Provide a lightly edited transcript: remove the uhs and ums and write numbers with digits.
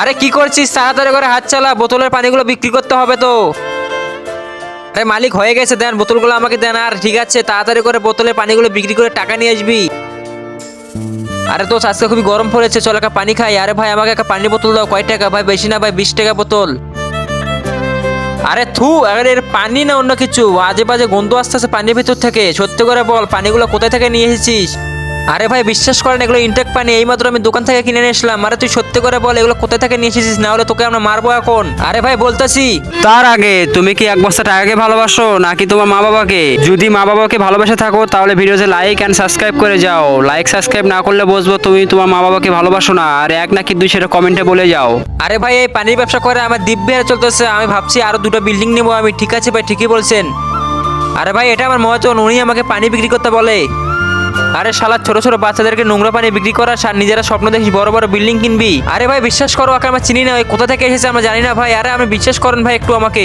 আরে কি করছিস? তাড়াতাড়ি করে হাত চালা, বোতলের পানিগুলো বিক্রি করতে হবে তো। আরে মালিক, হয়ে গেছে, দেন বোতলগুলো আমাকে দেন। আর ঠিক আছে, তাড়াতাড়ি করে বোতলের পানিগুলো বিক্রি করে টাকা নিয়ে আসবি। আরে তো আজকে খুবই গরম পড়েছে, চল একটা পানি খাই। আরে ভাই, আমাকে একটা পানির বোতল দাও। কয় টাকা ভাই? বেশি না ভাই, 20 টাকা বোতল। আরে থু, আরে এর পানি না অন্য কিছু? আজে বাজে গন্ধ আসতেছে পানির ভিতর থেকে। সত্যি করে বল, পানিগুলো কোথায় থেকে নিয়ে এসেছিস? আরে ভাই, বিশ্বাস করেন, এগুলো ইনটেক পানি, এইমাত্র আমি দোকান থেকে কিনে নিয়ে আসলাম। আরে তুই সত্যি করে বল, এগুলো কোথায় থেকে নিয়ে এসেছিস, না হলে তোকে আমরা মারবো এখন। আরে ভাই বলতেছি। তার আগে তুমি কি এক বস্তা টাকাকে ভালোবাসো নাকি তোমার মা বাবাকে? যদি মা বাবাকে ভালোবেসে থাকো তাহলে ভিডিওতে লাইক এন্ড সাবস্ক্রাইব করে যাও। লাইক সাবস্ক্রাইব না করলে বুঝবো তুমি তোমার মা বাবাকে ভালোবাসো না। আর এক নাকি দুই সেটা কমেন্টে বলে যাও। আরে ভাই, এই পানির ব্যবসা করে আমার দিব্যি হারে চলতেছে। আমি ভাবছি আরো দুটো বিল্ডিং নেবো আমি। ঠিক আছে ভাই, ঠিকই বলছেন। আরে ভাই, এটা আমার মহাজন, উনি আমাকে পানি বিক্রি করতে বলে। আরে শালা, ছোট ছোট বাচ্চাদেরকে নোংরা পানি বিক্রি করা, আর নিজেরা স্বপ্ন দেখিস বড় বড় বিল্ডিং কিনবি। আরে ভাই বিশ্বাস করো, ওকে আমরা চিনি না, ওই কোথা থেকে এসেছে আমরা জানি না ভাই। আরে আমি বিশ্বাস করেন ভাই একটু আমাকে।